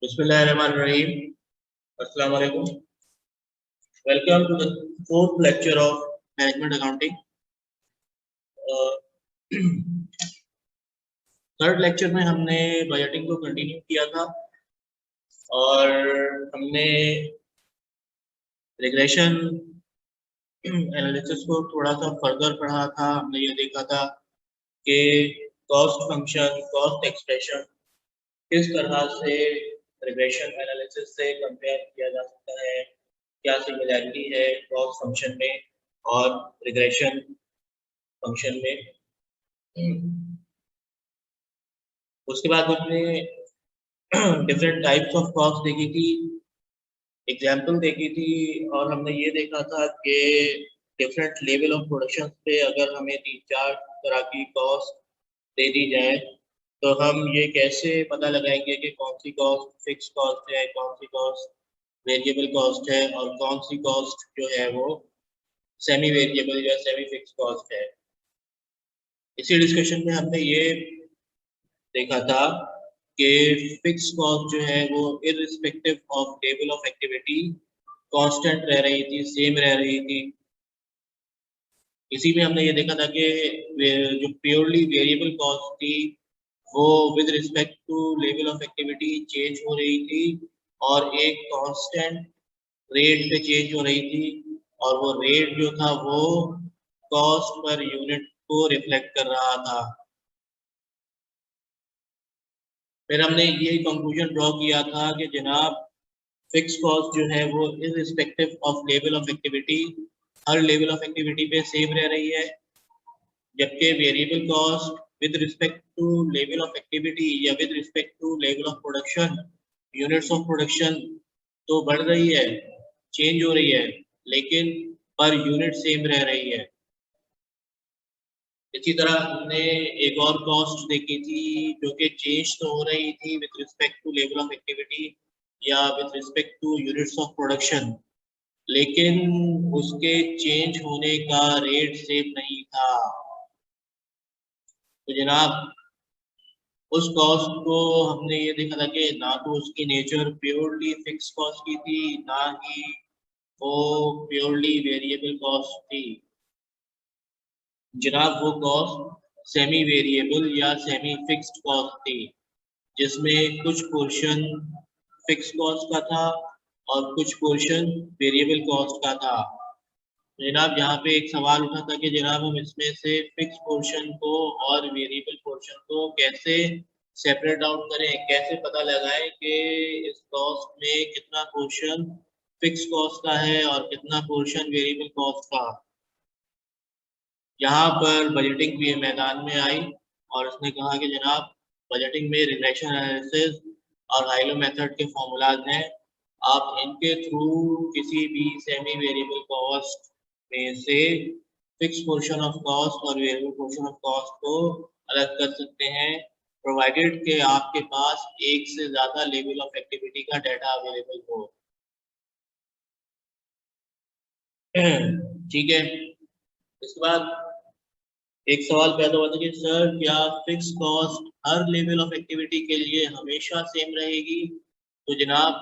Bismillahirrahmanirrahim. Assalamu alaikum. Welcome to the fourth lecture of management accounting. Third lecture में हमने budgeting को continue किया था और हमने रिग्रेशन एनालिसिस को थोड़ा सा फर्दर पढ़ा था। हमने ये देखा था कि कॉस्ट फंक्शन, कॉस्ट एक्सप्रेशन किस तरह से रिग्रेशन एनालिसिस से कंपेयर किया जा सकता है, क्या सिमिलैरिटी है कॉस्ट फंक्शन में और रिग्रेशन फंक्शन में। उसके बाद हमने डिफरेंट टाइप्स ऑफ कॉस्ट देखी थी, एग्जाम्पल देखी थी और हमने ये देखा था कि डिफरेंट लेवल ऑफ प्रोडक्शन पे अगर हमें 3-4 तरह की कॉस्ट दे दी जाए तो हम ये कैसे पता लगाएंगे कि कौन सी कॉस्ट फिक्स कॉस्ट है, कौन सी कॉस्ट वेरिएबल कॉस्ट है और कौन सी कॉस्ट जो है वो सेमी वेरिएबल या सेमी फिक्स कॉस्ट है। इसी डिस्कशन में हमने ये देखा था कि फिक्स कॉस्ट जो है वो irrespective of level of activity constant रह रही थी, सेम रह रही थी। इसी में हमने ये देखा था कि जो प्योरली वेरिएबल कॉस्ट थी वो with respect to level of activity change हो रही थी और एक कांस्टेंट रेट पे चेंज हो रही थी और वो रेट जो था वो कॉस्ट पर यूनिट को रिफ्लेक्ट कर रहा था। फिर हमने ये कंक्लूजन ड्रॉ किया था कि जनाब फिक्स कॉस्ट जो है वो irrespective of level of activity हर लेवल ऑफ एक्टिविटी पे सेम रह रही है, जबकि variable cost with respect to level of activity या with respect to level of production, units of production तो बढ़ रही है, चेंज हो रही है, लेकिन पर यूनिट सेम रह रही है। इसी तरह हमने एक और कॉस्ट देखी थी जो कि चेंज तो हो रही थी with respect to level of activity या with respect to units of production, लेकिन उसके चेंज होने का रेट सेम नहीं था। तो जनाब उस कॉस्ट को हमने ये देखा था कि ना तो उसकी नेचर प्योरली फिक्स कॉस्ट की थी, ना ही वो प्योरली वेरिएबल कॉस्ट थी। जनाब वो कॉस्ट सेमी वेरिएबल या सेमी फिक्स्ड कॉस्ट थी, जिसमें कुछ पोर्शन फिक्स कॉस्ट का था और कुछ पोर्शन वेरिएबल कॉस्ट का था। जनाब यहाँ पे एक सवाल उठा था कि जनाब हम इसमें से फिक्स पोर्शन को और वेरिएबल पोर्शन को कैसे सेपरेट आउट करें, कैसे पता लगाएं कि इस कॉस्ट में कितना पोर्शन फिक्स कॉस्ट का है और कितना पोर्शन वेरिएबल कॉस्ट का। यहाँ पर बजटिंग भी मैदान में आई और उसने कहा कि जनाब बजटिंग में रिग्रेशन एनालिसिस और हाइलो मेथड के फॉर्मूलाज हैं, आप इनके थ्रू किसी भी सेमी वेरिएबल कॉस्ट में से फिक्स पोर्शन ऑफ कॉस्ट और वेरिएबल पोर्शन ऑफ कॉस्ट को अलग कर सकते हैं, प्रोवाइडेड कि आपके पास एक से ज्यादा लेवल ऑफ एक्टिविटी का डाटा अवेलेबल हो। ठीक है। इसके बाद एक सवाल पैदा हुआ था कि सर क्या fix cost her level of activity के लिए हमेशा सेम रहेगी? तो जनाब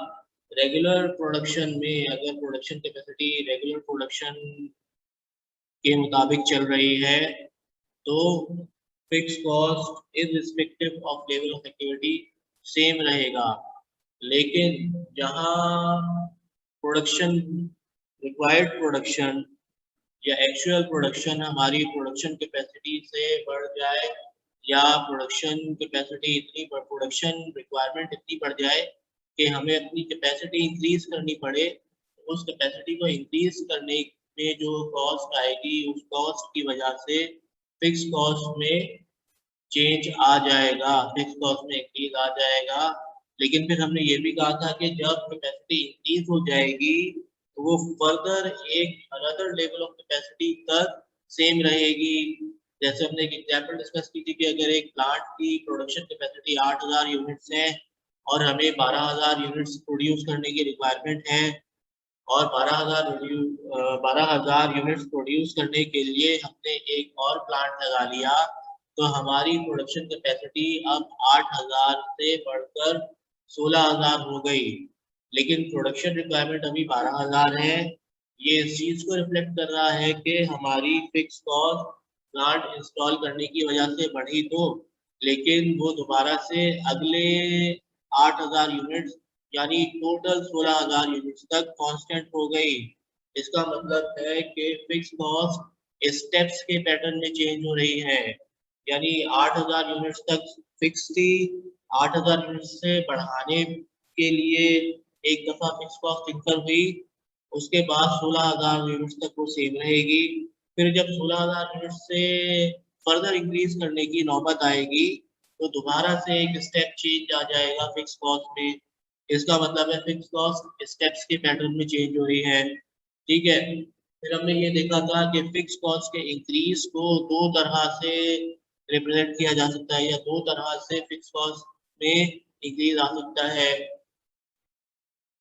रेगुलर प्रोडक्शन में अगर प्रोडक्शन कैपेसिटी रेगुलर प्रोडक्शन के मुताबिक चल रही है तो fix cost irrespective of level of activity same रहेगा, लेकिन जहां प्रोडक्शन रिक्वायर्ड प्रोडक्शन या एक्चुअल प्रोडक्शन हमारी प्रोडक्शन कैपेसिटी से बढ़ जाए या प्रोडक्शन कैपेसिटी प्रोडक्शन रिक्वायरमेंट इतनी बढ़ जाए कि हमें अपनी कैपेसिटी इंक्रीज करनी पड़े, तो उस कैपेसिटी को इंक्रीज करने में जो कॉस्ट आएगी उस कॉस्ट की वजह से फिक्स कॉस्ट में चेंज आ जाएगा, फिक्स कॉस्ट में इंक्रीज आ जाएगा। लेकिन फिर हमने ये भी कहा था कि जब कैपेसिटी इंक्रीज हो जाएगी तो वो फर्दर एक अनदर लेवल ऑफ कैपेसिटी तक सेम रहेगी। जैसे हमने एक एग्जांपल डिस्कस की थी कि अगर एक प्लांट की प्रोडक्शन कैपेसिटी 8000 यूनिट्स है और हमें 12000 यूनिट्स प्रोड्यूस करने की रिक्वायरमेंट है और 12000 यूनिट्स प्रोड्यूस करने के लिए हमने एक और प्लांट लगा लिया, तो हमारी प्रोडक्शन कैपेसिटी अब 8000 से बढ़कर 16,000 हो गई, लेकिन प्रोडक्शन रिक्वायरमेंट अभी 12,000 है। ये इस चीज को रिफ्लेक्ट कर रहा है कि हमारी फिक्स कॉस्ट प्लांट इंस्टॉल करने की वजह से बढ़ी तो, लेकिन वो दोबारा से अगले 8,000 यूनिट्स यानी टोटल 16,000 यूनिट्स तक कांस्टेंट हो गई। इसका मतलब है कि फिक्स कॉस्ट स्टेप्स के पैटर्न में चेंज हो रही है, यानी 8,000 यूनिट्स तक फिक्स थी, 8,000 यूनिट्स से बढ़ाने के लिए एक दफा फिक्स कॉस्ट इंकर हुई, उसके बाद 16,000 यूनिट्स तक वो सेम रहेगी। फिर जब 16,000 यूनिट्स से फर्दर इंक्रीज करने की नौबत आएगी तो दोबारा से एक स्टेप चेंज आ जाएगा फिक्स कॉस्ट में। इसका मतलब है फिक्स कॉस्ट स्टेप्स के पैटर्न में चेंज हो रही है। ठीक है, फिर हमने ये देखा था कि फिक्स कॉस्ट के इंक्रीज को दो तरह से रिप्रेजेंट किया जा सकता है, या दो तरह से फिक्स कॉस्ट में इंक्रीज आ सकता है।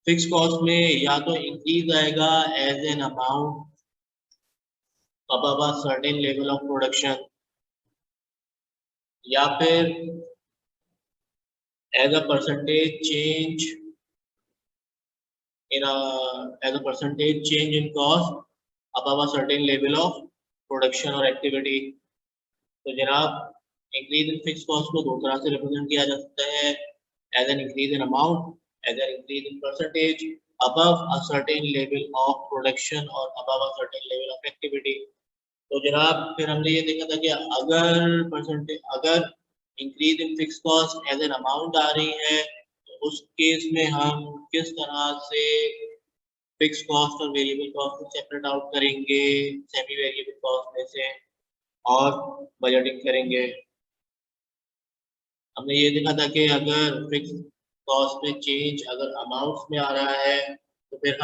फिक्स कॉस्ट में या तो इंक्रीज आएगा as an amount above a certain level of production, या फिर as a percentage change as a percentage change in cost above a certain level of production or activity। तो जनाब इंक्रीज इन फिक्स कॉस्ट को दो तरह से represent किया जा सकता है, as an increase in amount, as an increase in percentage above a certain level of production or above a certain level of activity। तो जनाब फिर हमने ये देखा था कि अगर increase in fix cost as an amount आ रही है तो उस केस में हम किस तरह से फिक्स कॉस्ट और वेरिएबल कॉस्ट को सेपरेट आउट करेंगे सेमी वेरिएबल कॉस्ट में से और बजटिंग करेंगे। हमने ये देखा था कि अगर फिक्स कॉस्ट में चेंज अगर अमाउंट्स में आ रहा है तो फिर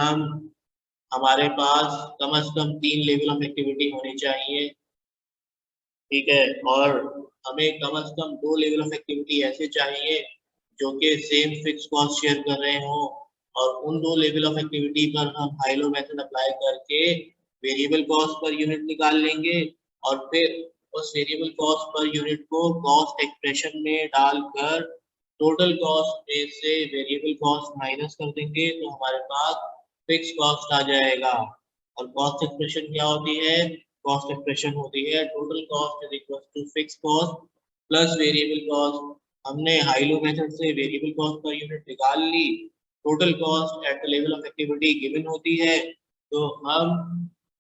हमारे पास कम से कम 3 लेवल ऑफ एक्टिविटी होनी चाहिए। ठीक है, और हमें कम से कम 2 लेवल ऑफ एक्टिविटी ऐसे चाहिए जो कि सेम फिक्स कॉस्ट शेयर कर रहे हो, और उन 2 लेवल ऑफ एक्टिविटी पर हम हाई लो मेथड अप्लाई करके वेरिएबल कॉस्ट पर यूनिट निकाल लेंगे, और फिर उस वेरिएबल कॉस्ट पर यूनिट को कॉस्ट एक्सप्रेशन में डालकर टोटल कॉस्ट में से वेरिएबल कॉस्ट माइनस कर देंगे तो हमारे पास फिक्स कॉस्ट आ जाएगा। और कॉस्ट एक्सप्रेशन क्या होती है? कॉस्ट एक्सप्रेशन होती है total cost is equal to fix cost plus variable cost. हमने हाई लो मेथड से वेरिएबल कॉस्ट पर यूनिट निकाल ली, total cost at the level of activity given होती है, तो हम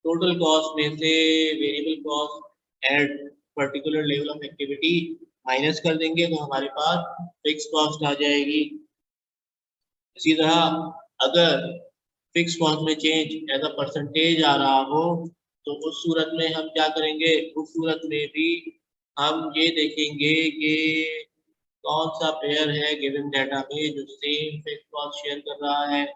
टोटल कॉस्ट में से variable cost at particular level of activity minus कर देंगे तो हमारे पास फिक्स कॉस्ट आ जाएगी। इसी तरह अगर फिक्स कॉस्ट में चेंज एज अ परसेंटेज आ रहा हो तो उस सूरत में हम क्या करेंगे? उस सूरत में भी हम ये देखेंगे कि कौन सा पेयर है गिवन डाटा में जो सेम फिक्स कॉस्ट शेयर कर रहा है।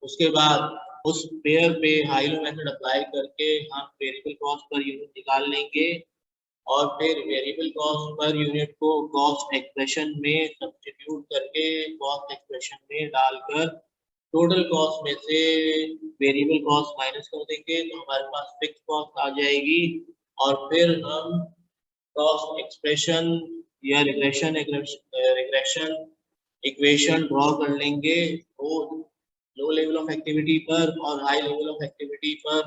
उसके बाद उस पेयर पे हाई लो मेथड अप्लाई करके हम वेरिएबल कॉस्ट पर यूनिट निकाल लेंगे, और फिर वेरिएबल कॉस्ट पर यूनिट को कॉस्ट एक्सप्रेशन में सब्स्टिट्यूट करके कॉस्ट एक्सप्रेशन में डालकर टोटल कॉस्ट में से वेरिएबल कॉस्ट माइनस कर देंगे तो हमारे पास फिक्स कॉस्ट आ जाएगी। और फिर हम कॉस्ट एक्सप्रेशन या रिग्रेशन इक्वेशन ड्रॉ कर लेंगे वो लो लेवल ऑफ एक्टिविटी पर और हाई लेवल ऑफ एक्टिविटी पर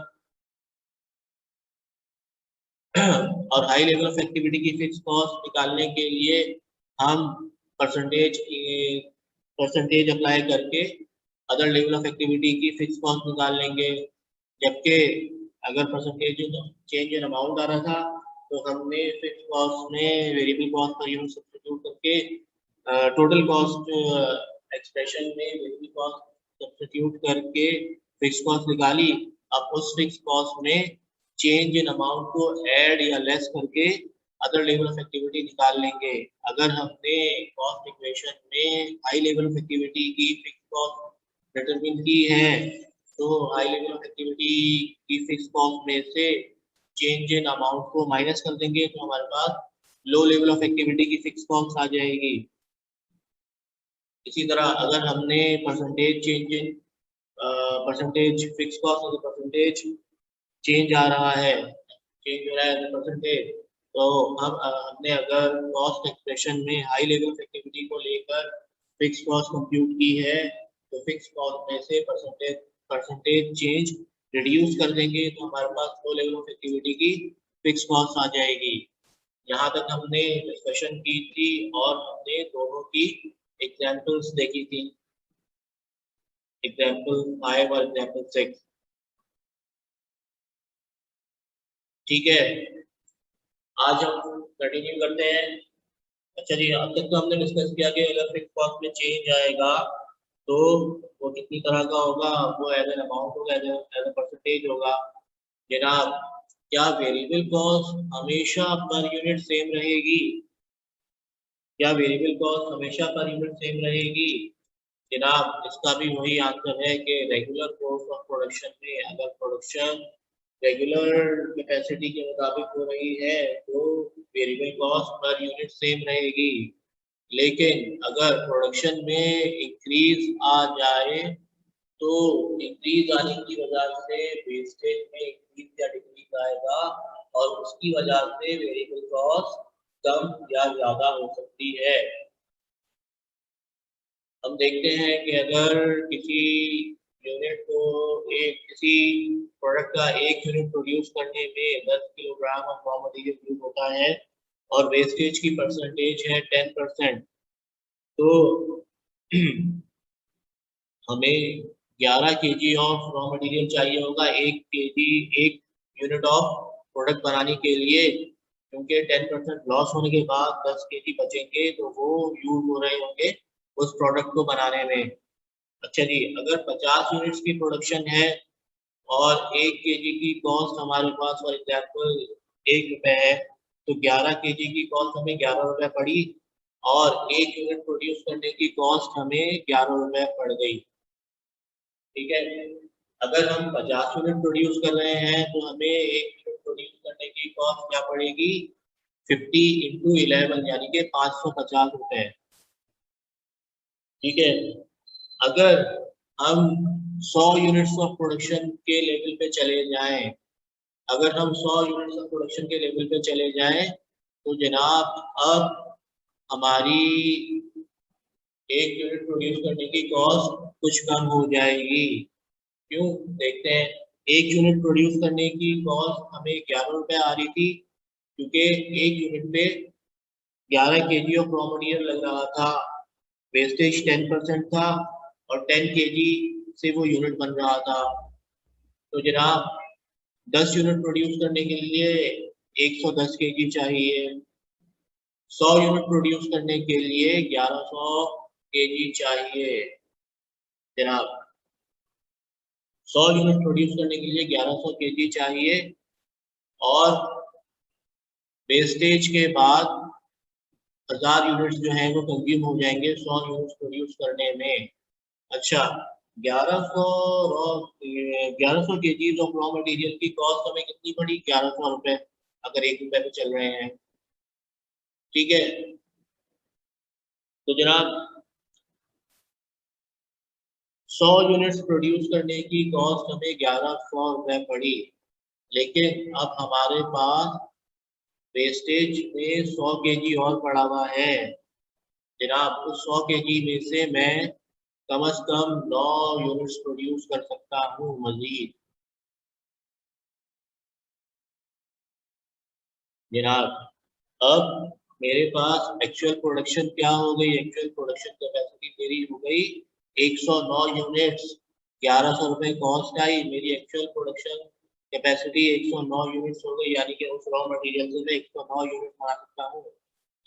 और हाई लेवल ऑफ एक्टिविटी की फिक्स कॉस्ट निकालने के लिए हम परसेंटेज अप्लाई करके अदर लेवल ऑफ एक्टिविटी की फिक्स कॉस्ट निकाल लेंगे। जबकि अगर परसेंटेज चेंज इन अमाउंट आ रहा था तो हमने फिक्स कॉस्ट में variable cost per unit substitute करके टोटल कॉस्ट एक्सप्रेशन में वेरिएबल कॉस्ट सब्स्टिट्यूट करके फिक्स कॉस्ट निकाली। अब उस फिक्स कॉस्ट में चेंज इन अमाउंट को ऐड या लेस करके अदर लेवल ऑफ एक्टिविटी निकाल लेंगे। अगर हमने कॉस्ट इक्वेशन में हाई लेवल ऑफ एक्टिविटी की फिक्स कॉस्ट डिटरमिन की है तो हाई लेवल ऑफ एक्टिविटी की फिक्स कॉस्ट में से चेंज इन अमाउंट को माइनस कर देंगे तो हमारे पास लो लेवल ऑफ एक्टिविटी की फिक्स कॉस्ट आ जाएगी। इसी तरह अगर हमने percentage change in percentage fix cost और परसेंटेज चेंज आ रहा है, चेंज हो रहा है परसेंटेज, तो हम हमने अगर कॉस्ट एक्सप्रेशन में हाई लेवल ऑफ एक्टिविटी को लेकर फिक्स कॉस्ट कंप्यूट की है, तो फिक्स कॉस्ट में से परसेंटेज चेंज रिड्यूस कर देंगे तो हमारे पास लो लेवल ऑफ एक्टिविटी की फिक्स कॉस्ट आ जाएगी। यहाँ तक हमने डिस्कशन की थी और हमने दोनों की एग्जाम्पल्स देखी थी, एग्जाम्पल 5 और एग्जाम्पल 6। ठीक है, आज हम कंटिन्यू करते हैं। अच्छा जी, अब तक तो हमने डिस्कस किया कि अगर फिक्स कॉस्ट में चेंज आएगा तो वो कितनी तरह का होगा, वो एज एन अमाउंट होगा, एज ए परसेंटेज होगा। जनाब, क्या वेरिएबल कॉस्ट हमेशा पर यूनिट सेम रहेगी? क्या वेरिएबल कॉस्ट हमेशा पर यूनिट सेम रहेगी? जनाब, इसका भी वही आंसर है कि रेगुलर कोर्स ऑफ प्रोडक्शन में अगर प्रोडक्शन रेगुलर कैपेसिटी के मुताबिक हो रही है तो variable cost per unit same रहेगी। लेकिन अगर प्रोडक्शन में इंक्रीज आ जाए तो इंक्रीज आने की वजह से वेस्टेज में इंक्रीज या डिक्रीज आएगा और उसकी वजह से वेरिएबल कॉस्ट कम या ज्यादा हो सकती है। हम देखते हैं कि अगर किसी यूनिट को किसी प्रोडक्ट का एक यूनिट प्रोड्यूस करने में 10 kilogram of raw material use होता है और वेस्टेज की परसेंटेज है 10%, तो हमें 11 केजी ऑफ रॉ मटेरियल चाहिए होगा एक यूनिट ऑफ प्रोडक्ट बनाने के लिए, क्योंकि 10% लॉस होने के बाद 10 केजी बचेंगे तो वो यूज हो रहे होंगे उस प्रोडक्ट को बनाने में। अच्छा जी, अगर 50 यूनिट्स की प्रोडक्शन है और 1 केजी की कॉस्ट हमारे पास फॉर एग्जाम्पल 1 रुपए है, तो 11 केजी की कॉस्ट हमें 11 रुपए पड़ी और 1 यूनिट प्रोड्यूस करने की कॉस्ट हमें 11 रुपए पड़ गई। ठीक है, अगर हम 50 यूनिट प्रोड्यूस कर रहे हैं तो हमें 1 यूनिट प्रोड्यूस करने की कॉस्ट क्या पड़ेगी? 50 इंटू 11 यानी कि 550 रुपए। ठीक है, अगर हम 100 यूनिट्स ऑफ प्रोडक्शन के लेवल पे चले जाएं, अगर हम 100 यूनिट्स ऑफ प्रोडक्शन के लेवल पे चले जाएं तो जनाब अब हमारी 1 यूनिट प्रोड्यूस करने की कॉस्ट कुछ कम हो जाएगी। क्यों? देखते हैं। 1 यूनिट प्रोड्यूस करने की कॉस्ट हमें 11 रुपए आ रही थी क्योंकि 1 यूनिट पे 11 केजी ऑफ रॉ मटेरियल लग रहा था, वेस्टेज 10% था और 10 केजी से वो यूनिट बन रहा था। तो जनाब 10 यूनिट प्रोड्यूस करने के लिए 110 केजी चाहिए, 100 यूनिट प्रोड्यूस करने के लिए 1100 केजी चाहिए। जनाब 100 यूनिट प्रोड्यूस करने के लिए 1100 केजी चाहिए और वेस्टेज के बाद 1000 यूनिट्स जो है वो कंज्यूम हो जाएंगे 100 यूनिट्स प्रोड्यूस करने में। अच्छा, 1100 केजी ऑफ रॉ मटेरियल की कॉस्ट हमें कितनी पड़ी? 1100 रुपए, अगर 1 रुपए पे चल रहे हैं। ठीक है, तो जनाब 100 यूनिट्स प्रोड्यूस करने की कॉस्ट हमें 1100 रुपए पड़ी, लेकिन अब हमारे पास वेस्टेज में 100 केजी और पड़ा हुआ है। जनाब उस 100 केजी में से मैं कम से कम 9 यूनिट्स प्रोड्यूस कर सकता हूँ मजीद। जनाब अब मेरे पास एक्चुअल प्रोडक्शन क्या हो गई? एक्चुअल प्रोडक्शन कैपेसिटी मेरी हो गई 109 यूनिट्स, 1100 रुपए कॉस्ट आई, मेरी एक्चुअल प्रोडक्शन कैपेसिटी 109 यूनिट्स हो गई, यानी कि उस रॉ मटेरियल से मैं 109 यूनिट बना सकता हूँ।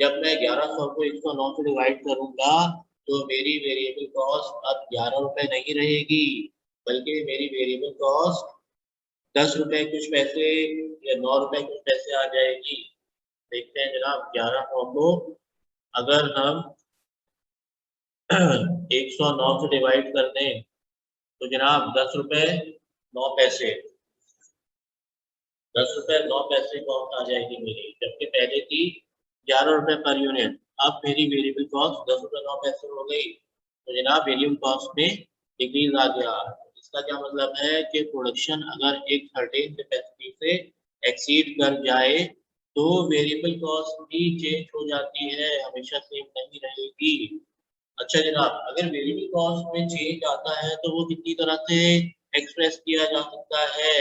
जब मैं 1100 को 109 से डिवाइड करूंगा तो मेरी वेरिएबल कॉस्ट अब 11 रुपए नहीं रहेगी, बल्कि मेरी वेरिएबल कॉस्ट 10 रुपए कुछ पैसे या 9 रुपए कुछ पैसे आ जाएगी। देखते हैं जनाब, 1100 को अगर हम 109 से डिवाइड कर दें तो जनाब 10 रुपए 9 पैसे, 10 रुपए 9 पैसे कॉस्ट आ जाएगी मेरी, जबकि पहले थी 11 रुपए पर यूनिट। अब मेरी वेरिएबल कॉस्ट 10 रुपए 9 पैसे हो गई, तो जनाब वेरिएबल कॉस्ट में डिक्रीज आ गया। इसका क्या मतलब है कि प्रोडक्शन अगर एक सर्टेन कैपेसिटी से एक्सीड कर जाए तो वेरिएबल कॉस्ट भी चेंज हो जाती है, हमेशा सेम नहीं रहेगी। अच्छा जनाब, अगर वेरिएबल कॉस्ट में चेंज आता है तो वो कितनी तरह से एक्सप्रेस किया जा सकता है?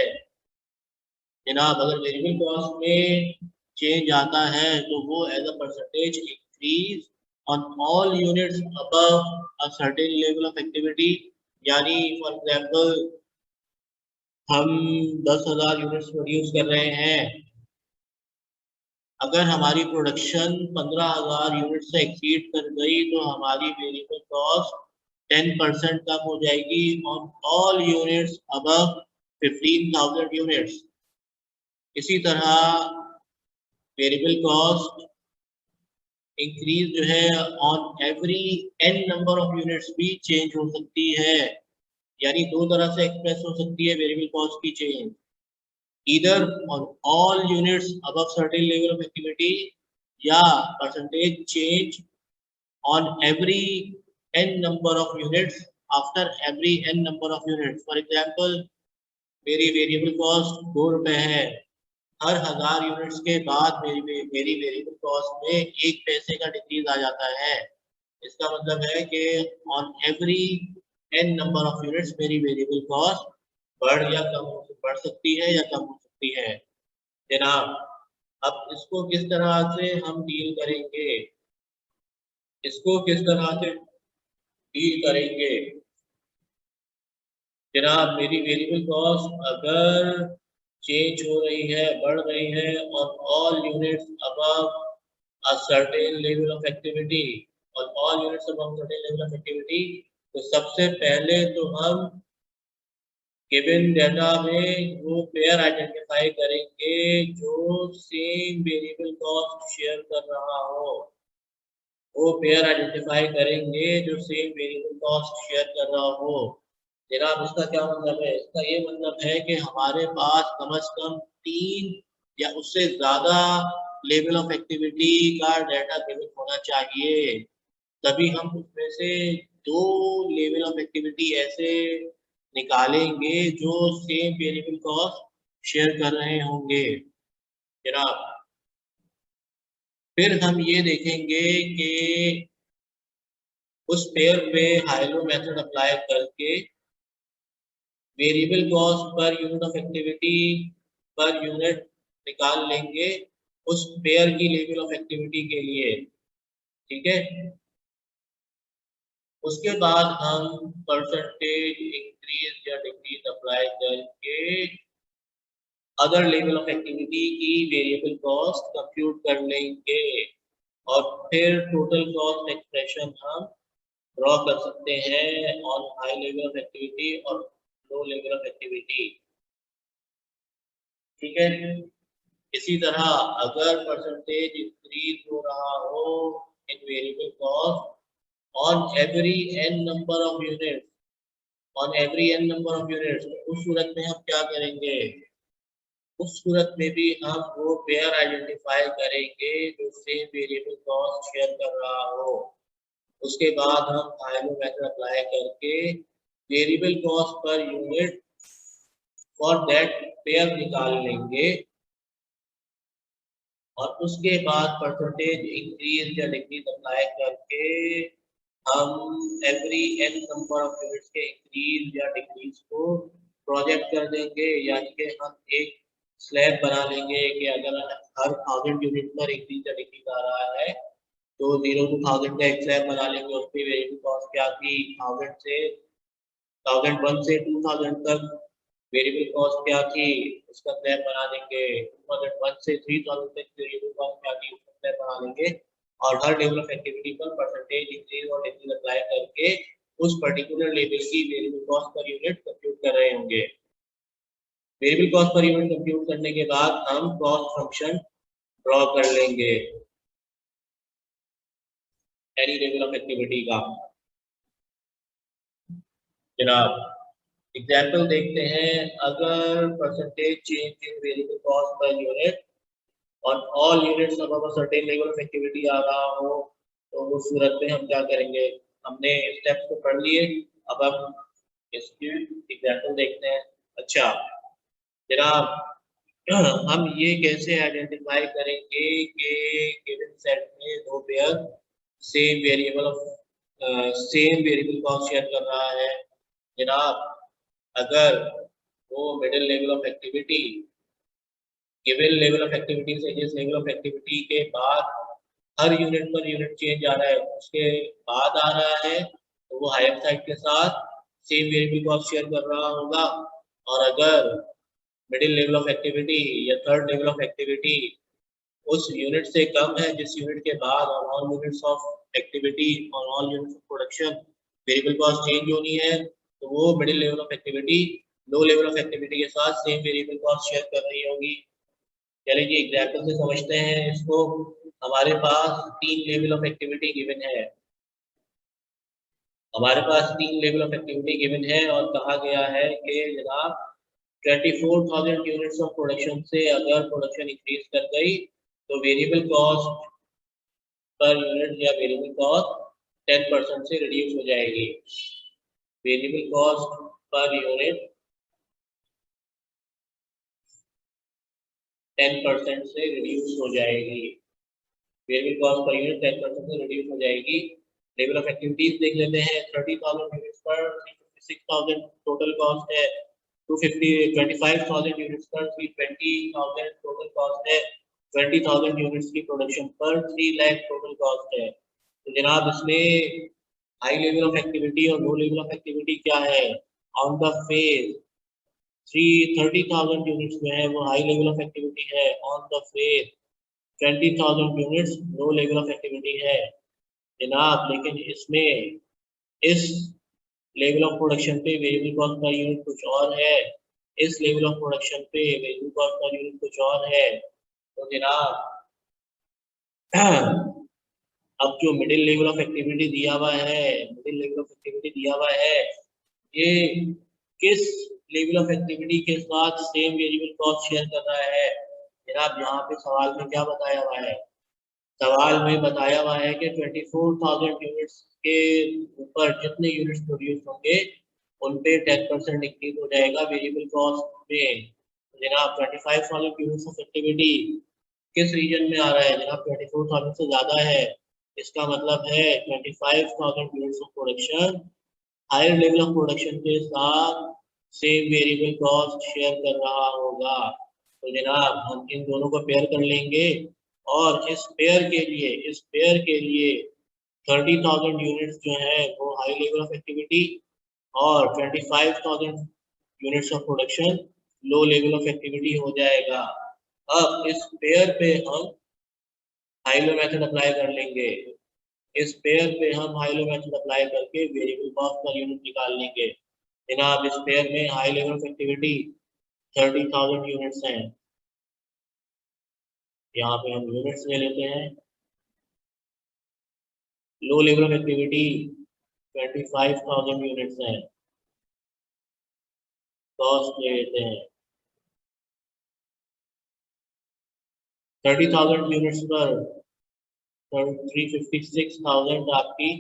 जनाब, अगर वेरिएबल कॉस्ट में चेंज आता है तो वो as a percentage increase on all units above a certain level of activity. यानी फॉर एग्जांपल हम 10,000 यूनिट्स प्रोड्यूस कर रहे हैं, अगर हमारी प्रोडक्शन 15,000 यूनिट से एक्सीड कर गई तो हमारी वेरिएबल कॉस्ट 10% कम हो जाएगी on all units above 15,000 units. इसी तरह वेरिएबल कॉस्ट इंक्रीज जो है on every n number of units भी चेंज हो सकती है, यानी दो तरह से एक्सप्रेस हो सकती है वेरिएबल कॉस्ट की change, either on all units above certain level of activity या percentage change on every n number of units after every n number of units। For example, मेरी वेरिएबल कॉस्ट 2 रुपए है, हर 1000 units के बाद मेरी variable cost में 1 पैसे का डिक्रीज आ जाता है। इसका मतलब है कि on every n number of units मेरी वेरिएबल कॉस्ट बढ़ सकती है या कम हो सकती है। जनाब, अब इसको किस तरह से हम डील करेंगे? इसको किस तरह से डील करेंगे? जनाब, मेरी वेरिएबल कॉस्ट अगर चेंज हो रही है, बढ़ रही है और all units above a certain level of activity, और all units above certain level of activity, तो सबसे पहले तो हम गिवन डेटा में वो पेयर आइडेंटिफाई करेंगे जो सेम वेरिएबल कॉस्ट शेयर कर रहा हो। वो पेयर आइडेंटिफाई करेंगे जो सेम वेरिएबल कॉस्ट शेयर कर रहा हो। जनाब, इसका क्या मतलब है? इसका ये मतलब है कि हमारे पास कम से कम 3 या उससे ज्यादा लेवल ऑफ एक्टिविटी का डाटा गिवन होना चाहिए, तभी हम उसमें से 2 लेवल ऑफ एक्टिविटी ऐसे निकालेंगे जो सेम वेरिएबल कॉस्ट शेयर कर रहे होंगे। जनाब, फिर हम ये देखेंगे कि उस पेयर पे हाइलो मेथड अप्लाई करके variable cost per unit of activity पर यूनिट निकाल लेंगे उस पेयर की लेवल ऑफ एक्टिविटी के लिए। ठीक है, उसके बाद हम परसेंटेज इंक्रीज या डिक्रीज अप्लाई करके अदर लेवल ऑफ एक्टिविटी की वेरिएबल कॉस्ट कंप्यूट कर लेंगे और फिर टोटल कॉस्ट एक्सप्रेशन हम ड्रॉ कर सकते हैं on high level of activity और लो लेवल ऑफ एक्टिविटी। ठीक है, इसी तरह अगर परसेंटेज इंक्रीज हो रहा हो in variable cost on every n number of units, on every n number of units, उस सूरत में हम क्या करेंगे? उस सूरत में भी हम वो पेयर आइडेंटिफाई करेंगे जो सेम वेरिएबल कॉस्ट शेयर कर रहा हो। उसके बाद हम हाइलो मेथड अप्लाई करके variable cost per unit for that pair निकाल लेंगे और उसके बाद परसेंटेज इंक्रीज या डिक्रीज अप्लाई करके हम every n number of units के इंक्रीज या डिक्रीज को प्रोजेक्ट कर देंगे, यानी कि हम एक स्लैब बना लेंगे कि अगर हर 1000 यूनिट पर इंक्रीज या डिक्रीज आ रहा है तो 0 to 1000 का एक स्लैब बना लेंगे। उस पर वेरिएबल कॉस्ट क्या थी, 1001 से 2000 तक वेरिएबल कॉस्ट क्या थी, उसका स्लैब बना देंगे। 2001 से 3000 तक वेरिएबल कॉस्ट क्या थी, उसका स्लैब बना लेंगे और हर लेवल ऑफ एक्टिविटी पर परसेंटेज इंक्रीज और डिक्रीज अप्लाई करके उस पर्टिकुलर लेवल की variable cost per unit compute कर रहे होंगे। Variable cost per unit compute करने के बाद हम कॉस्ट फंक्शन ड्रॉ कर लेंगे एनी लेवल ऑफ एक्टिविटी का। जनाब, एग्जाम्पल देखते हैं, अगर percentage change in variable cost per unit और all units above a certain level of activity आ रहा हो तो उस सूरत में हम क्या करेंगे? हमने स्टेप्स को पढ़ लिए, अब हम इसके एग्जाम्पल देखते हैं। अच्छा जनाब, हम ये कैसे आइडेंटिफाई करेंगे कि गिवन सेट में दो pair same variable cost share कर रहा है। जनाब अगर वो middle level of activity given level of activity से जिस लेवल ऑफ एक्टिविटी के बाद हर यूनिट पर यूनिट चेंज आ रहा है उसके बाद आ रहा है, तो वो हायर साइड के साथ सेम वेरिएबल कॉस्ट शेयर कर रहा होगा। और अगर मिडिल लेवल ऑफ एक्टिविटी या थर्ड लेवल ऑफ एक्टिविटी उस यूनिट से कम है जिस यूनिट के बाद on all units of activity और all units of production variable cost change होनी है, तो वो middle level of activity low level of activity के साथ सेम वेरिएबल कॉस्ट शेयर कर रही होगी। चलिए एग्जाम्पल से समझते हैं इसको। हमारे पास तीन लेवल ऑफ एक्टिविटी गिवन है। हमारे पास तीन लेवल ऑफ एक्टिविटी गिवन है और कहा गया है कि जनाब 24,000 यूनिट्स ऑफ प्रोडक्शन से अगर प्रोडक्शन इंक्रीज कर गई तो वेरिएबल कॉस्ट पर यूनिट या वेरिएबल कॉस्ट 10% से रिड्यूस हो जाएगी। वेरिएबल कॉस्ट पर यूनिट 10% से रिड्यूस हो जाएगी। वेरिएबल कॉस्ट पर यूनिट 10% से रिड्यूस हो जाएगी। लेवल ऑफ एक्टिविटीज देख लेते हैं। 30,000 यूनिट्स पर 356,000 टोटल कॉस्ट है। 25,000 यूनिट्स पर 320,000 टोटल कॉस्ट है। 20,000 यूनिट्स की प्रोडक्शन पर 3 लाख टोटल कॉस्ट है। तो जनाब इसमें हाई लेवल ऑफ एक्टिविटी और लो लेवल ऑफ एक्टिविटी क्या है? ऑन द फेज 30,000 यूनिट्स में है वो हाई लेवल ऑफ एक्टिविटी है। On the phase 20,000 units low level of activity है जनाब। लेकिन इसमें इस लेवल ऑफ प्रोडक्शन पे वेरिएबल कॉस्ट पर यूनिट कुछ और है, इस लेवल ऑफ प्रोडक्शन पे वेरिएबल कॉस्ट पर यूनिट कुछ और है। तो जनाब अब जो मिडिल लेवल ऑफ एक्टिविटी दिया हुआ है, मिडिल लेवल ऑफ एक्टिविटी दिया हुआ है, ये किस लेवल ऑफ एक्टिविटी के साथ सेम वेरिएबल कॉस्ट शेयर कर रहा है? जनाब यहाँ पे सवाल में क्या बताया हुआ है? सवाल में बताया हुआ है कि 24,000 यूनिट्स के ऊपर जितने यूनिट्स प्रोड्यूस होंगे उन पे 10% इंक्रीज हो जाएगा वेरिएबल कॉस्ट में। तो जनाब 25,000 यूनिट्स ऑफ एक्टिविटी किस रीजन में आ रहा है? जनाब 24,000 से ज्यादा है। इसका मतलब है 25,000 units of production higher level of production के साथ सेम वेरिएबल कॉस्ट शेयर कर रहा होगा। तो जनाब हम इन दोनों को पेयर कर लेंगे और इस पेयर के लिए 30,000 यूनिट्स जो है वो हाई लेवल ऑफ एक्टिविटी और 25,000 units of production low level of activity हो जाएगा। अब इस पेयर पे हम हाइलो मेथड अप्लाई कर लेंगे। इस पेयर पे हम हाइलो मेथड अप्लाई करके वेरिएबल कॉस्ट पर यूनिट निकाल लेंगे। जनाब इस पेयर में high level of activity 30,000 units हैं। यहाँ पे हम यूनिट्स ले लेते हैं। लो लेवल ऑफ एक्टिविटी 25,000 यूनिट्स हैं। कॉस्ट ले लेते हैं 30,000 यूनिट्स पर 356,000 आपकी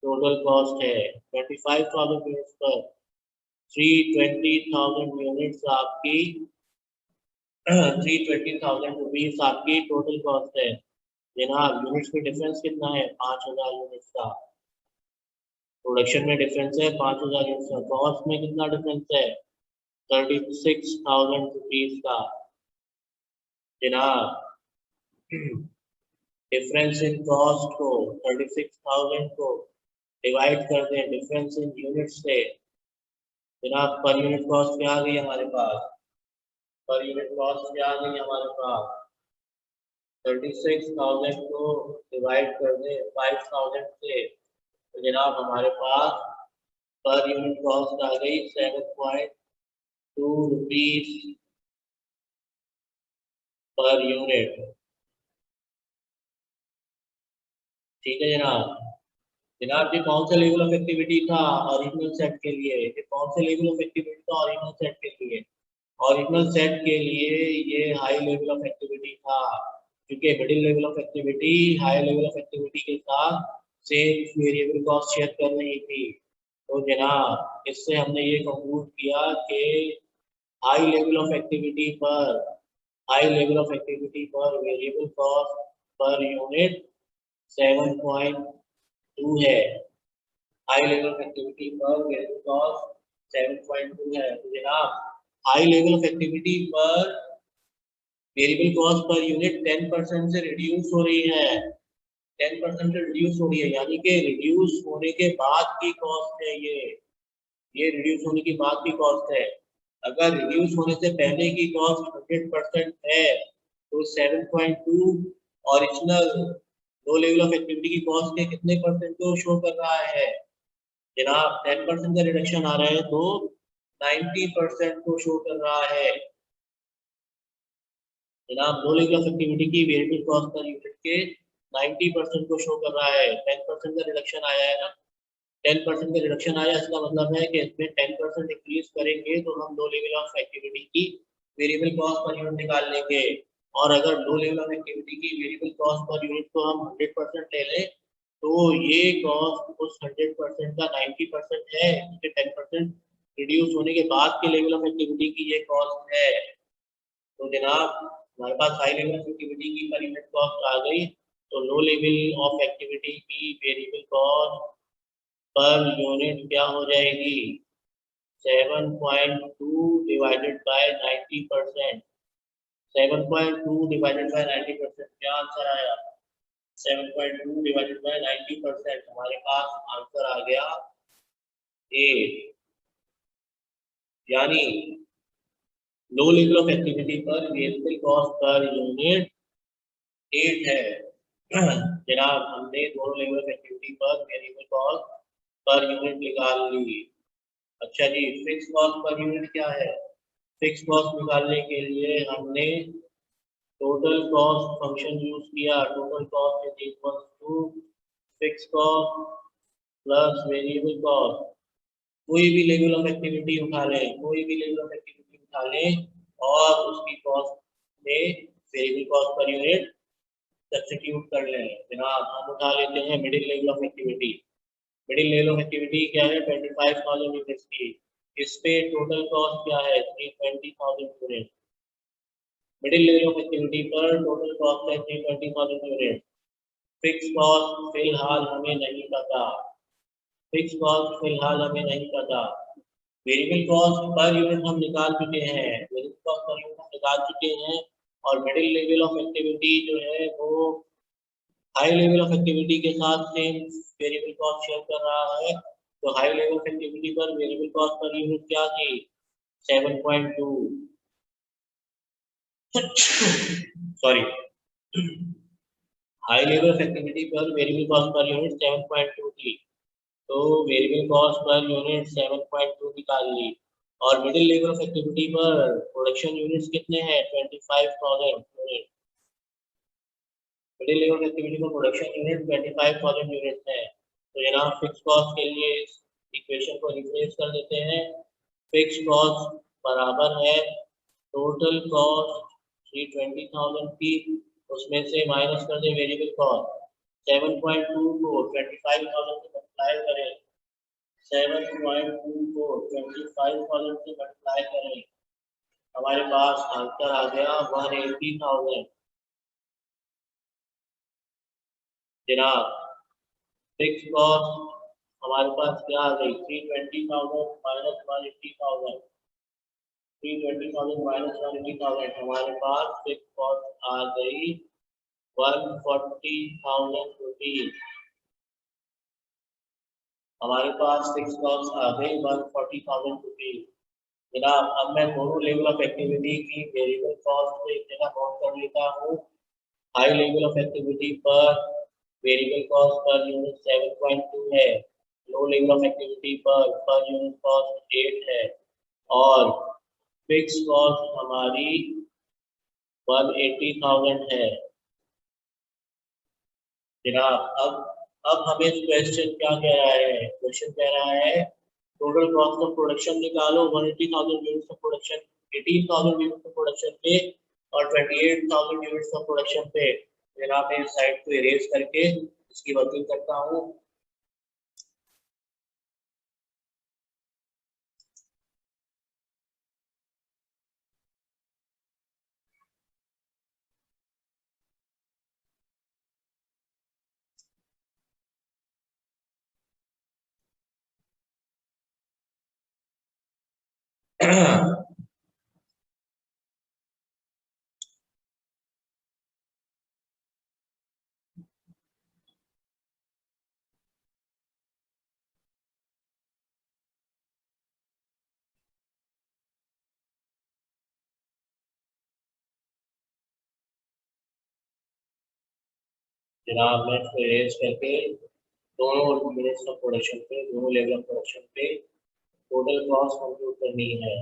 टोटल कॉस्ट है। 25,000 यूनिट्स पर 320,000 यूनिट्स आपकी 320,000 रुपीज आपकी टोटल कॉस्ट है। जनाब यूनिट्स में डिफरेंस कितना है? 5,000 यूनिट्स का। प्रोडक्शन में डिफरेंस है 5,000 यूनिट्स का। कॉस्ट में कितना डिफरेंस है? 36,000 रुपीज का। जनाब डिफरेंस इन कॉस्ट को 36,000 को डिवाइड कर दें डिफरेंस इन यूनिट से। जनाब पर यूनिट कॉस्ट क्या आ गई हमारे पास? पर यूनिट कॉस्ट क्या आ गई हमारे पास? 36,000 को डिवाइड कर दें 5,000 से, तो जनाब हमारे पास पर यूनिट कॉस्ट आ गई 7.2 रुपीज पर यूनिट। ठीक है जनाब। जनाब ये कौन सा लेवल ऑफ एक्टिविटी था ओरिजिनल सेट के लिए? ये कौन सा लेवल ऑफ एक्टिविटी था ओरिजिनल सेट के लिए? ओरिजिनल सेट के लिए ये हाई लेवल ऑफ एक्टिविटी था, क्योंकि middle level of activity high level of activity के साथ सेम वेरिएबल कॉस्ट शेयर कर रही थी। तो जनाब इससे हमने ये कंक्लूड किया कि हाई लेवल ऑफ एक्टिविटी पर हाई लेवल ऑफ एक्टिविटी पर वेरिएबल कॉस्ट पर यूनिट 7.2 है। हाई लेवल ऑफ एक्टिविटी पर वेरिएबल कॉस्ट 7.2 है। तो जनाब हाई लेवल ऑफ एक्टिविटी पर वेरिएबल कॉस्ट पर यूनिट 10% से रिड्यूस हो रही है। 10% से रिड्यूस हो रही है, यानी कि रिड्यूस होने के बाद की कॉस्ट है ये रिड्यूस होने की बाद की कॉस्ट है। अगर रिड्यूस होने से पहले की कॉस्ट 100% है तो 7.2 original low level of activity की कॉस्ट के कितने परसेंट को शो कर रहा है जनाब? 10% का रिडक्शन आ रहा है तो 90% को शो कर रहा है जनाब। लो लेवल ऑफ एक्टिविटी की वेरिएबल कॉस्ट पर यूनिट के 90% को शो कर रहा है। 10% का रिडक्शन आया है ना, 10% का रिडक्शन आया, इसका मतलब है कि इसमें 10% इंक्रीज करेंगे तो हम लो लेवल ऑफ एक्टिविटी की वेरिएबल कॉस्ट पर यूनिट निकाल लेंगे। और अगर लो लेवल ऑफ एक्टिविटी की वेरिएबल कॉस्ट पर यूनिट को हम 100% ले लें तो ये कॉस्ट उस 100% का 90% है, इसके 10% रिड्यूस होने के बाद के लेवल ऑफ एक्टिविटी की ये कॉस्ट है। तो जनाब हमारे पास हाई लेवल ऑफ एक्टिविटी की पर यूनिट कॉस्ट आ गई, तो लो लेवल ऑफ एक्टिविटी की वेरिएबल कॉस्ट पर यूनिट क्या हो जाएगी? 7.2 डिवाइडेड बाय 90%। 7.2 डिवाइडेड बाय 90%, क्या आंसर आया? 7.2 डिवाइडेड बाय 90%, हमारे पास आंसर आ गया 8। यानी लो लेवल ऑफ एक्टिविटी पर वेरिएबल कॉस्ट पर यूनिट 8 है। जनाब हमने दोनों लेवल ऑफ एक्टिविटी पर वेरिएबल कॉस्ट पर यूनिट निकाल ली। अच्छा जी, फिक्स कॉस्ट पर यूनिट क्या है? फिक्स कॉस्ट निकालने के लिए हमने टोटल कॉस्ट फंक्शन यूज किया। Total cost is equal to fix cost plus variable cost. कोई भी लेवल ऑफ एक्टिविटी उठा लें, कोई भी लेवल ऑफ एक्टिविटी उठा लें और उसकी कॉस्ट में variable cost per unit substitute कर लें। जनाब हम उठा लेते हैं middle level of activity. Middle level of activity क्या है? 25,000 यूनिट्स की। इस पे टोटल कॉस्ट क्या है? 320,000 unit. Middle level of activity पर टोटल कॉस्ट है 320,000 यूनिट। फिक्स कॉस्ट फिलहाल हमें नहीं पता, फिक्स कॉस्ट फिलहाल हमें नहीं पता। वेरिएबल कॉस्ट पर यूनिट हम निकाल चुके हैं, वेरिएबल कॉस्ट पर यूनिट हम निकाल चुके हैं। और मिडिल लेवल ऑफ एक्टिविटी जो है वो हाई लेवल ऑफ एक्टिविटी के साथ सेम वेरिएबल कॉस्ट शेयर कर रहा है। तो हाई लेवल ऑफ एक्टिविटी पर वेरिएबल कॉस्ट पर यूनिट क्या थी? 7.2। Sorry, high level of activity पर वेरिएबल कॉस्ट पर यूनिट 7.2 थी, तो वेरिएबल कॉस्ट पर यूनिट 7.2 निकाल ली। और मिडिल लेवल ऑफ एक्टिविटी पर प्रोडक्शन यूनिट्स कितने हैं? 25,000 unit. Middle level of activity पर प्रोडक्शन यूनिट 25,000 यूनिट्स है। तो जनाब फिक्स कॉस्ट के लिए इस इक्वेशन को रिप्लेस कर देते हैं। फिक्स कॉस्ट बराबर है टोटल कॉस्ट 320,000 की, उसमें से माइनस कर दे वेरिएबल कॉस्ट। 7.2 को 25,000 से मल्टीप्लाई करें, 7.2 को 25,000 से मल्टीप्लाई करें, हमारे पास आंसर आ गया 180,000। जनाब फिक्स कॉस्ट हमारे पास क्या आ गई? 320,000 माइनस 180,000। 320,000 माइनस 180,000, हमारे पास फिक्स कॉस्ट आ गई 140,000 रुपीज। हमारे पास फिक्स कॉस्ट आ गई 140,000 रुपीज। जनाब अब मैं दोनों लेवल ऑफ एक्टिविटी की वेरिएबल कॉस्ट को एक जगह नोट कर लेता हूँ। हाई लेवल ऑफ एक्टिविटी पर वेरिएबल कॉस्ट पर यूनिट 7.2 है, लो level of activity per unit cost 8 है, और फिक्स कॉस्ट हमारी 180,000 है। जनाब अब हमें क्वेश्चन क्या कह रहा है? क्वेश्चन कह रहा है टोटल कॉस्ट ऑफ प्रोडक्शन निकालो 180,000 units of production, 18,000 units of production पे और 28,000 यूनिट्स ऑफ प्रोडक्शन पे। जनाब मैं इस साइड को इरेज करके इसकी वर्किंग करता हूँ। जनाब मैं इसको रेस करके दोनों यूनिट्स ऑफ प्रोडक्शन पे, दोनों लेवल ऑफ प्रोडक्शन पे टोटल कॉस्ट कंप्यूट करनी है।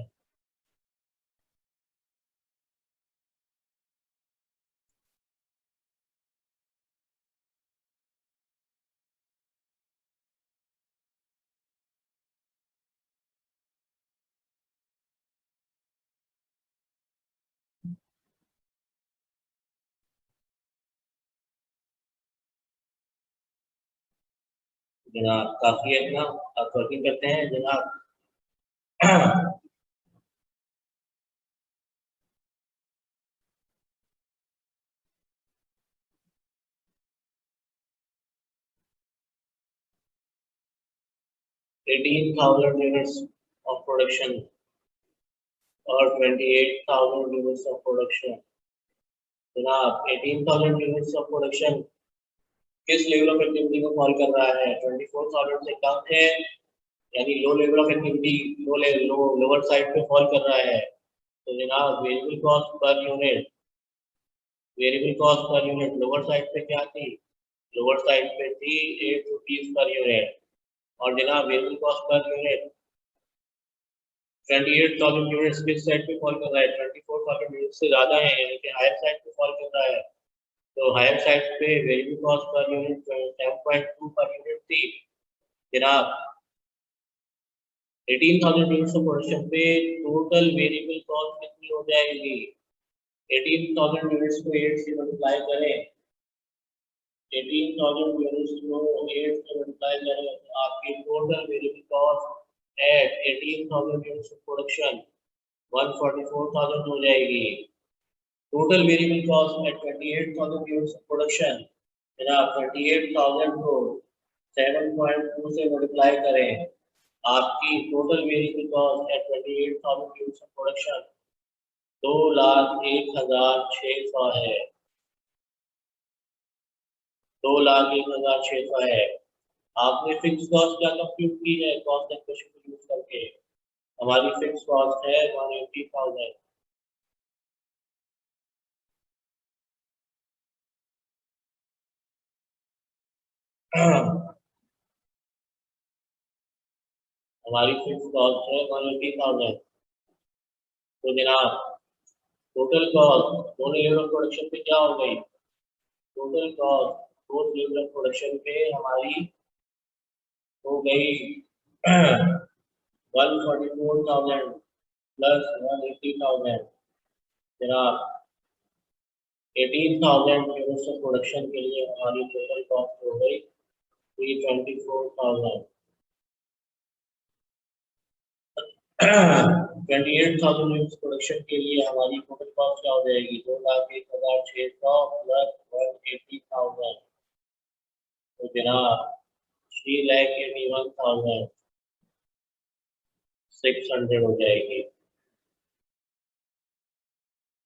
जनाब काफी है इतना, आप वर्किंग करते हैं जनाब। 18,000 यूनिट्स ऑफ प्रोडक्शन और 28,000 यूनिट्स ऑफ प्रोडक्शन। जनाब 18,000 यूनिट्स ऑफ प्रोडक्शन किस लेवल ऑफ एक्टिविटी को फॉल कर रहा है? 24,000 से कम है, यानी low level of activity, lower side पे फॉल कर रहा है। तो जनाब variable cost per unit lower side पे क्या थी? लोअर साइड पे थी 8 रुपीज पर यूनिट। और जनाब variable cost per unit 28,000 units किस साइड पे फॉल कर रहा है? 24,000 यूनिट से ज्यादा है, यानी कि हायर साइड पे फॉल कर रहा है। तो हायर साइड पे variable cost per unit 7.2 per unit थी। जनाब 18,000 यूनिट्स ऑफ प्रोडक्शन पे टोटल वेरिएबल कॉस्ट कितनी हो जाएगी? 18,000 यूनिट्स को 8 से मल्टीप्लाई करें, 18,000 यूनिट्स को 8 से मल्टीप्लाई करें तो आपकी total variable cost eight 18,000 units of production 144,000 हो जाएगी। Total variable cost eight 28,000 units of production, जनाब 28,000 को 7.2 से मल्टीप्लाई करें, आपकी total variable cost eight 28,000 units of production 2,01,600 है। 2,01,600 है। आपने फिक्स कॉस्ट क्या कंप्यूट की है? कॉस्ट एक्सप्रेशन को यूज करके हमारी फिक्स कॉस्ट है 180,000। हमारी फिक्स कॉस्ट है 180,000। तो जनाब टोटल कॉस्ट दोनों लेवल ऑफ प्रोडक्शन पे क्या हो गई? Total cost both level of production पे हमारी हो गई 144,000 प्लस 180,000। जनाब 18,000 यूनिट्स ऑफ प्रोडक्शन के लिए हमारी टोटल कॉस्ट हो गई 324,000। 28,000 यूनिट्स प्रोडक्शन के लिए हमारी टोटल कॉस्ट क्या हो जाएगी? 2,01,600 प्लस 180,000। तो जनाब 3,81,600 हो जाएगी।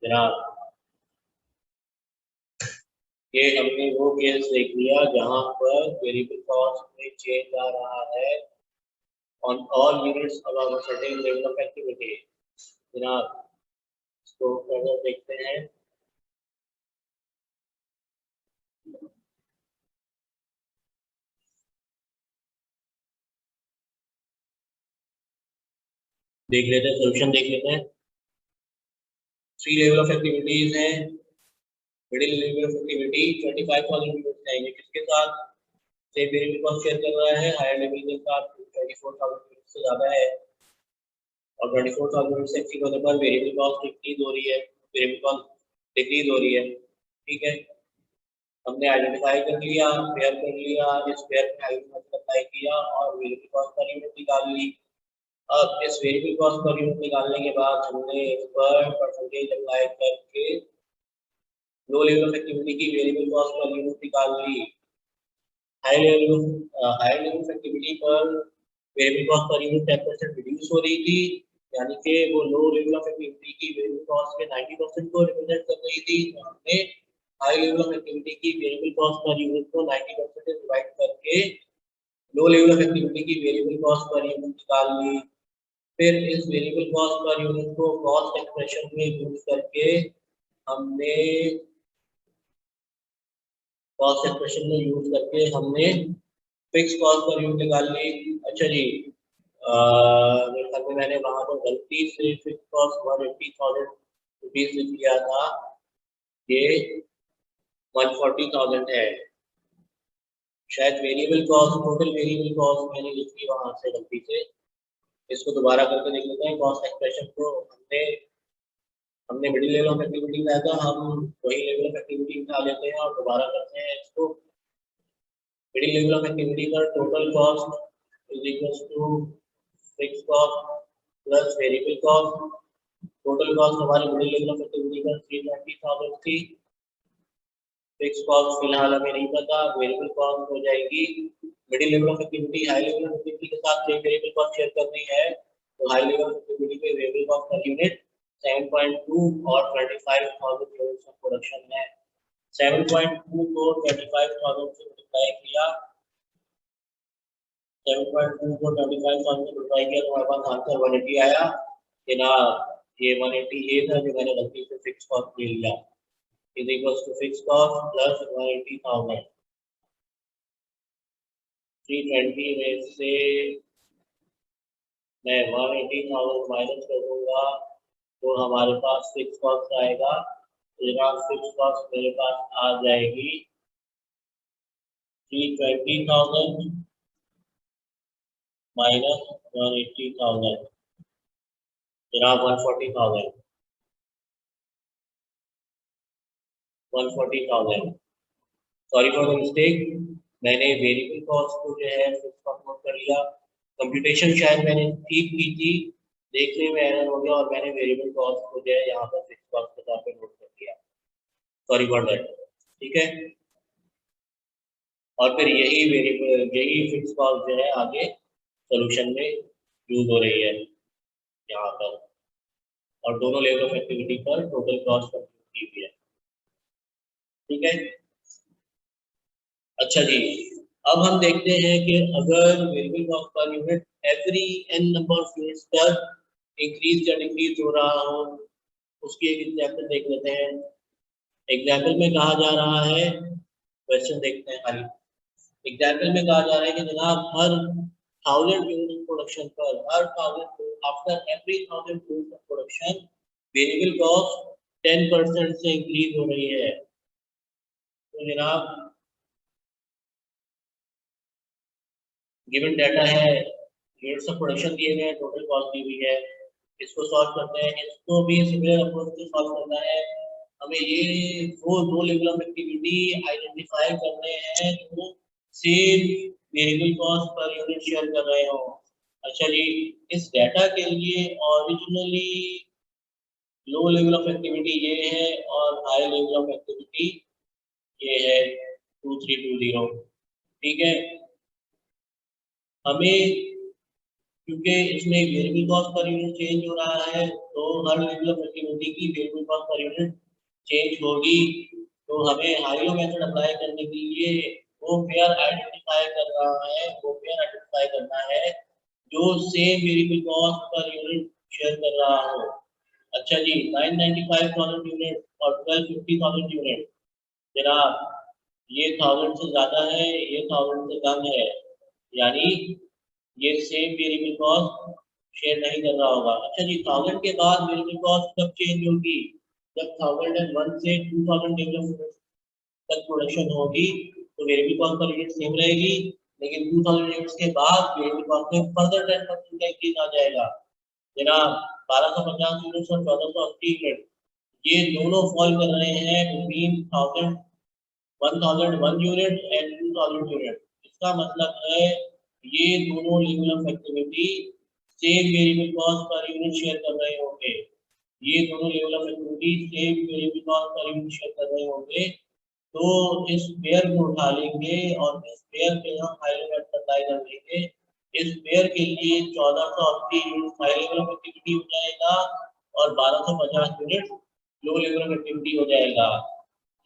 जनाब ये हमने वो केस देख लिया जहां पर वेरिएबल कॉस्ट में चेंज आ रहा है on all units above a certain level of activity। जनाब इसको फर्दर देखते हैं। देख लेते हैं, सोल्यूशन देख लेते हैं। 3 लेवल ऑफ एक्टिविटीज हैं। Middle level of activity 25,000 units है, ये किसके साथ से वेरिएबल कॉस्ट शेयर कर रहा है? हायर लेवल के साथ 24,000 यूनिट से ज्यादा है, और 24,000 यूनिट से एक्सीड होने पर वेरिएबल कॉस्ट डिक्रीज हो रही है, वेरिएबल कॉस्ट डिक्रीज हो रही है। ठीक है, हमने आइडेंटिफाई कर लिया, पेयर कर लिया, इस पेयर में आइडेंटिफाई अप्लाई किया और वेरिएबल कॉस्ट पर यूनिट निकाल ली। अब इस वेरिएबल कॉस्ट पर यूनिट निकालने के बाद हमने इस पर परसेंटेज अप्लाई करके लो लेवल ऑफ एक्टिविटी की वेरिएबल कॉस्ट पर यूनिट निकाल ली। हाई लेवल ऑफ एक्टिविटी पर variable cost per unit 10% reduce हो रही थी, यानी कि वो लो लेवल ऑफ एक्टिविटी की वेरिएबल कॉस्ट के 90% को रिप्रेजेंट कर रही थी, तो हमने हाई लेवल ऑफ एक्टिविटी की वेरिएबल कॉस्ट पर यूनिट को 90% से डिवाइड करके लो लेवल ऑफ एक्टिविटी की वेरिएबल कॉस्ट पर यूनिट निकाल ली। फिर इस वेरिएबल कॉस्ट पर यूनिट को कॉस्ट एक्सप्रेशन में यूज करके हमने कॉस्ट एक्सप्रेशन में यूज करके हमने फिक्स कॉस्ट पर यूनिट निकाल ली। अच्छा जी, मेरे ख्याल में मैंने वहां पर गलती से फिक्स कॉस्ट 180,000 रुपीज लिख लिया था, ये 140,000 है। शायद variable cost, total variable cost मैंने लिख ली वहां से गलती से। इसको दोबारा करके देख लेते हैं। कॉस्ट एक्सप्रेशन को हमने मिडिल लेवल ऑफ एक्टिविटी लाया था, हम वही लेवल ऑफ एक्टिविटी उठा लेते हैं और दोबारा करते हैं इसको। मिडिल लेवल ऑफ एक्टिविटी का total cost is equal to fix cost plus variable cost. Total cost हमारी मिडिल लेवल ऑफ एक्टिविटी का 320,000 थी। फिक्स कॉस्ट फिलहाल हमें नहीं पता, वेरिएबल कॉस्ट हो जाएगी। Middle level of activity high level of activity के साथ सेम वेरिएबल कॉस्ट शेयर करनी है, तो हाई लेवल ऑफ एक्टिविटी पे वेरिएबल कॉस्ट पर यूनिट 7.2 और 25,000 यूनिट्स ऑफ प्रोडक्शन है। 7.2 को 25,000 से मल्टीप्लाई किया, 7.2 को 25,000 से मल्टीप्लाई किया तो हमारे पास आंसर 180 आया। कि ना ये 180 ये था जो मैंने गलती से फिक्स कॉस्ट ले लिया, is equals to fixed cost plus 180,000। 320 में से मैं 180,000 माइनस कर दूंगा तो हमारे पास फिक्स कॉस्ट आएगा। तो जनाब फिक्स कॉस्ट मेरे पास आ जाएगी 320,000 माइनस 180,000, जनाब 140,000। 140,000, सॉरी फॉर द मिस्टेक, मैंने वेरिएबल कॉस्ट को जो है फिक्स कॉस्ट नोट कर लिया। कंप्यूटेशन शायद मैंने ठीक की थी, देखने में एरर हो गया और मैंने वेरिएबल कॉस्ट को जो है यहाँ पर फिक्स कॉस्ट के तौर पे नोट कर लिया, सॉरी फॉर दैट। ठीक है, और फिर यही फिक्स कॉस्ट जो है आगे सोल्यूशन में यूज हो रही है यहाँ पर, और दोनों लेवल ऑफ एक्टिविटी पर टोटल कॉस्ट कंप्यूट की हुई है। ठीक है, अच्छा जी, अब हम देखते हैं कि अगर variable cost per unit every n number of units पर इंक्रीज या डिक्रीज हो रहा हो, उसकी एक एग्जांपल देख लेते हैं। एग्जांपल में कहा जा रहा है, क्वेश्चन देखते हैं खाली। एग्जांपल में कहा जा रहा है कि जनाब हर 1000 यूनिट प्रोडक्शन पर, हर 1000 after every 1000 unit of production variable cost 10% से इंक्रीज हो रही है। तो जनाब गिवन डाटा है, यूनिट्स ऑफ प्रोडक्शन दिए गए हैं, टोटल कॉस्ट दी हुई है। इसको सॉल्व करते हैं, इसको भी सिमिलर अप्रोच से सॉल्व करना है। हमें ये वो दो लेवल ऑफ एक्टिविटी आइडेंटिफाई करने हैं जो same variable cost per unit share कर रहे हो। अच्छा जी, इस डाटा के लिए originally low level of activity ये है और हाई लेवल ऑफ एक्टिविटी ये है 2320। ठीक है, हमें क्योंकि इसमें variable cost per unit change हो रहा है, तो हर लेवल ऑफ एक्टिविटी की variable cost per unit change होगी। तो हमें हाई लो मेथड अप्लाई करने के लिए वो पेयर आइडेंटिफाई कर रहा है, वो पेयर आइडेंटिफाई करना है जो same variable cost per unit share कर रहा हो। अच्छा जी, 995,000 यूनिट और 1250,000 यूनिट, जनाब ये 1000 से ज्यादा है, ये 1000 से कम है, यानी ये सेम वेरिएबल कॉस्ट शेयर नहीं कर रहा होगा। अच्छा जी, 1000 के बाद वेरिएबल कॉस्ट कब चेंज होगी? जब 1001 से 2000 डेवलप तक प्रोडक्शन होगी तो variable cost per unit same रहेगी, लेकिन 2000 यूनिट्स के बाद वेरिएबल कॉस्ट में फर्दर 10% का इंक्रीज आ जाएगा। जनाब 1250 यूनिट्स और 1480 यूनिट ये दोनों फॉल कर रहे हैं बिटवीन 1001 यूनिट एंड 2000 यूनिट। इसका मतलब है ये दोनों level of activity same variable cost per unit share कर रहे होंगे। ये दोनों level of activity same variable cost per unit share कर रहे होंगे। तो इस पेयर को उठा लेंगे और इस पेयर पे हम हाई लेवल अप्लाई कर देंगे। इस पेयर के लिए 1480 unit high level of activity हो जाएगा और 1250 unit low level of activity हो जाएगा।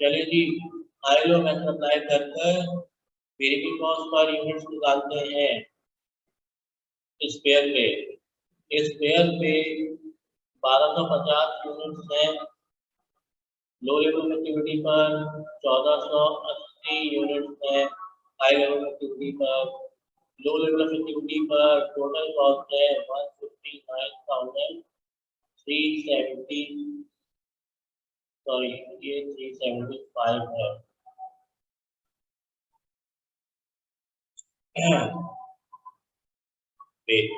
चलिए जी, हाई लो मेथड अप्लाई कर वेरिएबल कॉस्ट पर यूनिट्स निकालते हैं। इस पेयर पे 1250 यूनिट्स है, लो लेवल एक्टिविटी पर 1480 यूनिट्स है, हाई लेवल एक्टिविटी पर लो लेवल एक्टिविटी पर टोटल कॉस्ट है 159,370, सॉरी ये 375 है। वेट